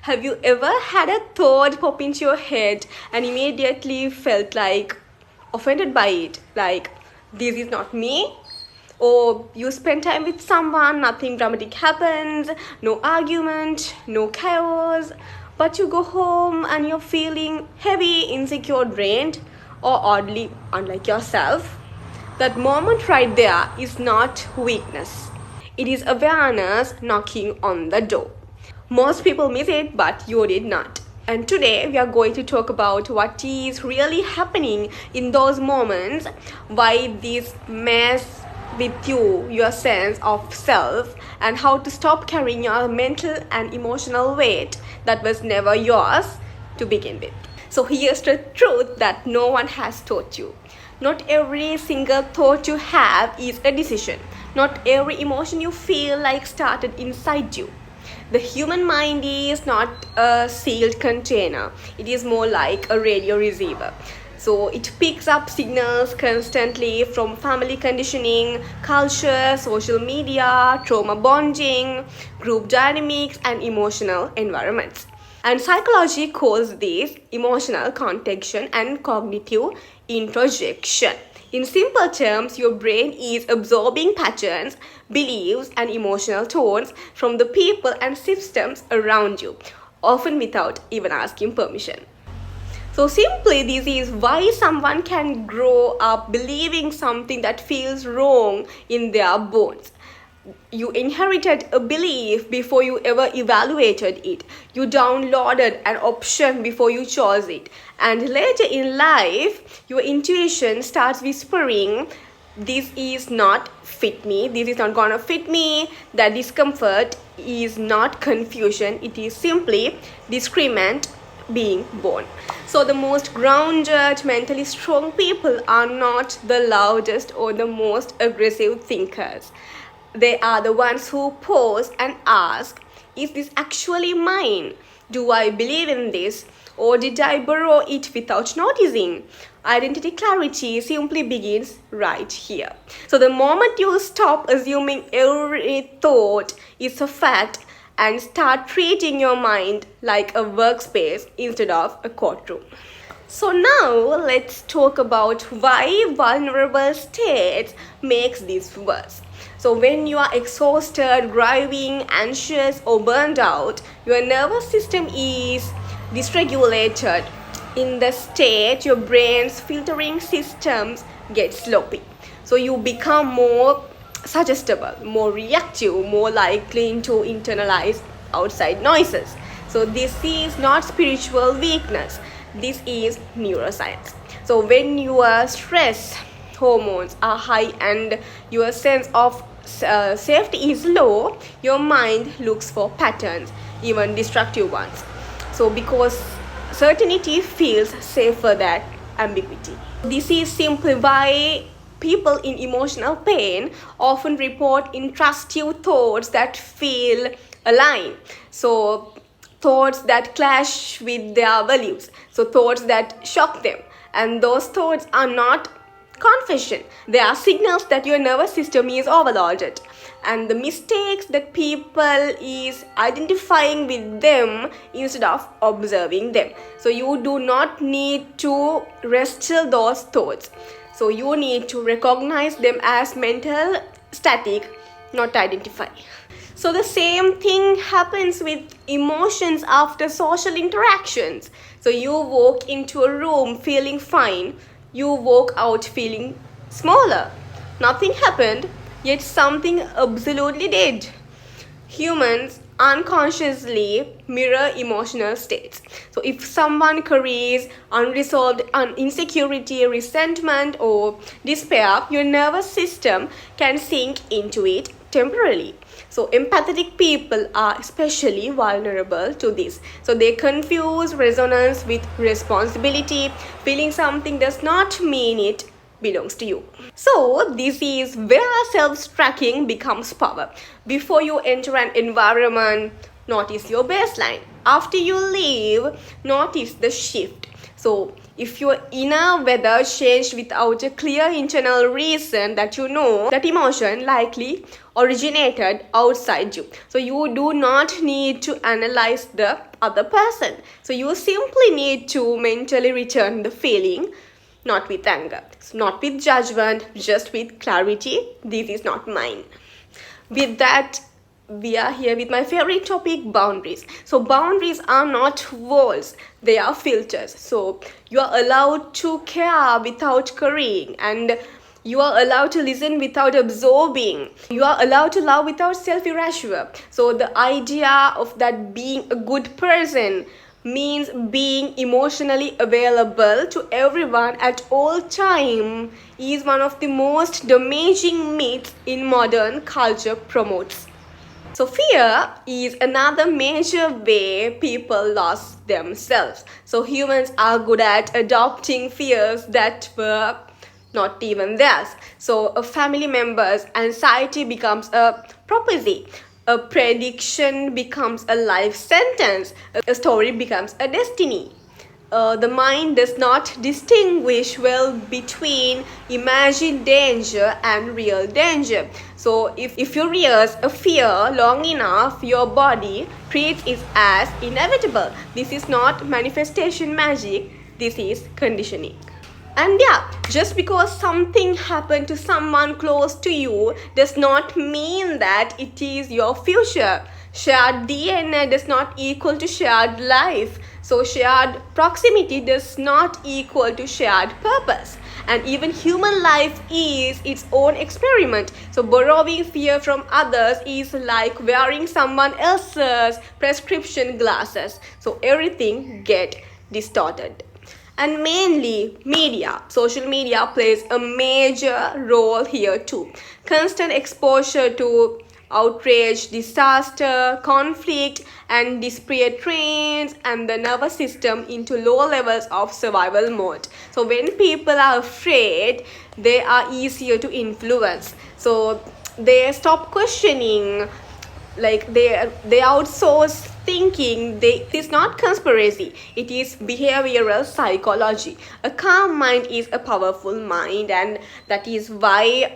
Have you ever had a thought pop into your head and immediately felt like offended by it? Like, this is not me? Or you spend time with someone, nothing dramatic happens, no argument, no chaos, but you go home and you're feeling heavy, insecure, drained, or oddly unlike yourself? That moment right there is not weakness. It is awareness knocking on the door. Most people miss it, but you did not. And today we are going to talk about what is really happening in those moments, why this mess with you, your sense of self, and how to stop carrying your mental and emotional weight that was never yours to begin with. So here's the truth that no one has taught you. Not every single thought you have is a decision. Not every emotion you feel like started inside you. The human mind is not a sealed container. It is more like a radio receiver. So it picks up signals constantly from family conditioning, culture, social media, trauma bonding, group dynamics, and emotional environments. And psychology calls this emotional contagion and cognitive introjection. In simple terms, your brain is absorbing patterns, beliefs, and emotional tones from the people and systems around you, often without even asking permission. So simply, this is why someone can grow up believing something that feels wrong in their bones. You inherited a belief before you ever evaluated it. You downloaded an option before you chose it. And later in life, your intuition starts whispering, this is not fit me, this is not gonna fit me. That discomfort is not confusion, it is simply discriminant being born. So the most grounded, mentally strong people are not the loudest or the most aggressive thinkers. They are the ones who pause and ask, is this actually mine? Do I believe in this? Or did I borrow it without noticing? Identity clarity simply begins right here. So the moment you stop assuming every thought is a fact and start treating your mind like a workspace instead of a courtroom. So now let's talk about why vulnerable states makes this worse. So when you are exhausted, driving, anxious, or burned out, your nervous system is dysregulated. In the state, your brain's filtering systems get sloppy. So you become more suggestible, more reactive, more likely to internalize outside noises. So this is not spiritual weakness. This is neuroscience. So when your stress hormones are high and your sense of safety is low, your mind looks for patterns, even destructive ones. So because certainty feels safer than ambiguity. This is simply why people in emotional pain often report intrusive thoughts that feel aligned. So thoughts that clash with their values. So thoughts that shock them. And those thoughts are not confession. They are signals that your nervous system is overloaded. And the mistakes that people is identifying with them instead of observing them. So you do not need to wrestle those thoughts. So you need to recognize them as mental static, not identify. So the same thing happens with emotions after social interactions. So you walk into a room feeling fine, you walk out feeling smaller. Nothing happened, yet something absolutely did. Humans unconsciously mirror emotional states. So if someone carries unresolved insecurity, resentment, or despair, your nervous system can sink into it temporarily. So empathetic people are especially vulnerable to this. So they confuse resonance with responsibility. Feeling something does not mean it belongs to you. So this is where self-tracking becomes power. Before you enter an environment, notice your baseline. After you leave, notice the shift. So If your inner weather changed without a clear internal reason, that you know that emotion likely originated outside you. So you do not need to analyze the other person. So you simply need to mentally return the feeling, not with anger, not with judgment, just with clarity. This is not mine. With that, we are here with my favorite topic, boundaries. So boundaries are not walls, they are filters. So you are allowed to care without currying, and you are allowed to listen without absorbing. You are allowed to love without self-erasure. So the idea of that being a good person means being emotionally available to everyone at all time is one of the most damaging myths in modern culture promotes. So fear is another major way people lost themselves. So humans are good at adopting fears that were not even theirs. So a family member's anxiety becomes a prophecy. A prediction becomes a life sentence. A story becomes a destiny. The mind does not distinguish well between imagined danger and real danger. So if you rehearse a fear long enough, your body treats it as inevitable. This is not manifestation magic, this is conditioning. And yeah, just because something happened to someone close to you does not mean that it is your future. Shared DNA does not equal to shared life. So shared proximity does not equal to shared purpose. And even human life is its own experiment. So borrowing fear from others is like wearing someone else's prescription glasses. So everything get distorted. And mainly media, social media plays a major role here too. Constant exposure to outrage, disaster, conflict, and desperate trains and the nervous system into low levels of survival mode. So when people are afraid, they are easier to influence. So they stop questioning, like they outsource thinking. It is not conspiracy, it is behavioral psychology. A calm mind is a powerful mind, and that is why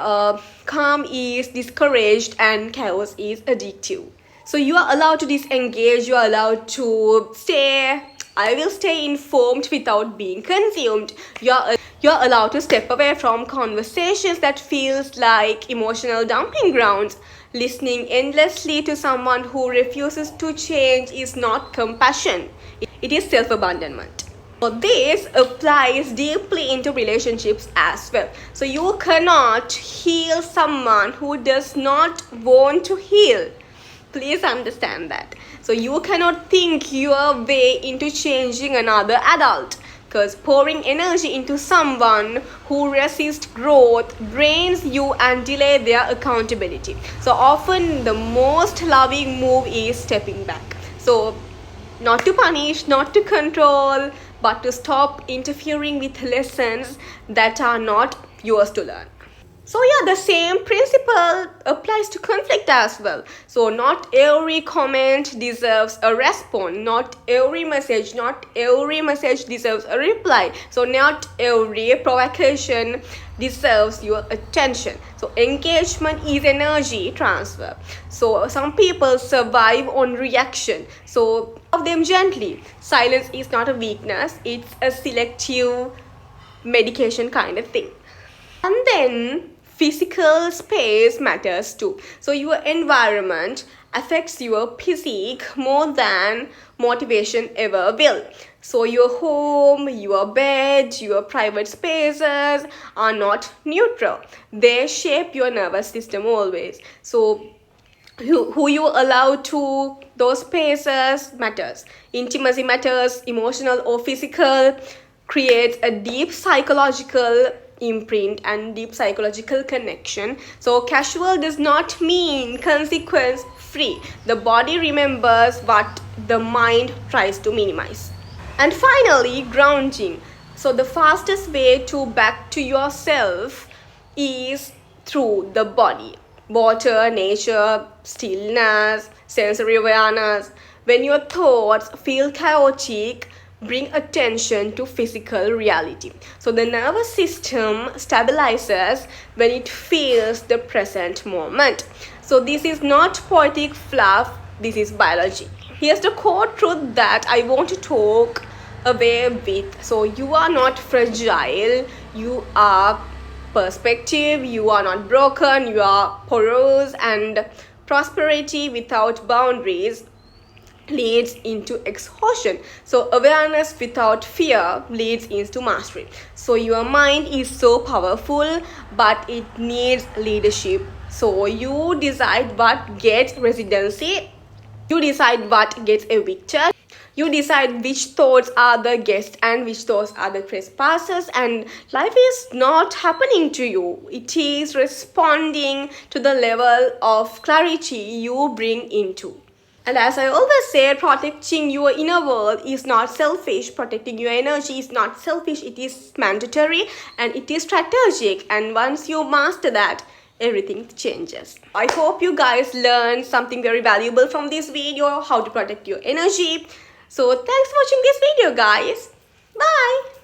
calm is discouraged and chaos is addictive. So you are allowed to disengage, you are allowed to I will stay informed without being consumed. You're allowed to step away from conversations that feels like emotional dumping grounds. Listening endlessly to someone who refuses to change is not compassion. It is self-abandonment. So this applies deeply into relationships as well. So you cannot heal someone who does not want to heal. Please understand that. So you cannot think your way into changing another adult, because pouring energy into someone who resists growth drains you and delay their accountability. So often the most loving move is stepping back. So not to punish, not to control, but to stop interfering with lessons that are not yours to learn. So yeah, the same principle applies to conflict as well. So not every comment deserves a response. Not every message deserves a reply. So not every provocation deserves your attention. So engagement is energy transfer. So some people survive on reaction. So love them gently. Silence is not a weakness, it's a selective medication kind of thing. And then physical space matters too. So your environment affects your physique more than motivation ever will. So your home, your bed, your private spaces are not neutral. They shape your nervous system always. So who you allow to those spaces matters. Intimacy matters, emotional or physical, creates a deep psychological imprint and deep psychological connection. So casual does not mean consequence free. The body remembers what the mind tries to minimize. And finally, grounding. So the fastest way to back to yourself is through the body. Water, nature, stillness, sensory awareness. When your thoughts feel chaotic, bring attention to physical reality. So the nervous system stabilizes when it feels the present moment. So this is not poetic fluff, this is biology. Here's the core truth that I want to talk away with. So you are not fragile, you are perspective, you are not broken, you are porous, and prosperity without boundaries leads into exhaustion. So awareness without fear leads into mastery. So your mind is so powerful, but it needs leadership. So you decide what gets residency, you decide what gets evicted, you decide which thoughts are the guests and which thoughts are the trespassers, and life is not happening to you, it is responding to the level of clarity you bring into. And as I always say, protecting your inner world is not selfish. Protecting your energy is not selfish. It is mandatory and it is strategic. And once you master that, everything changes. I hope you guys learned something very valuable from this video, how to protect your energy. So thanks for watching this video, guys. Bye.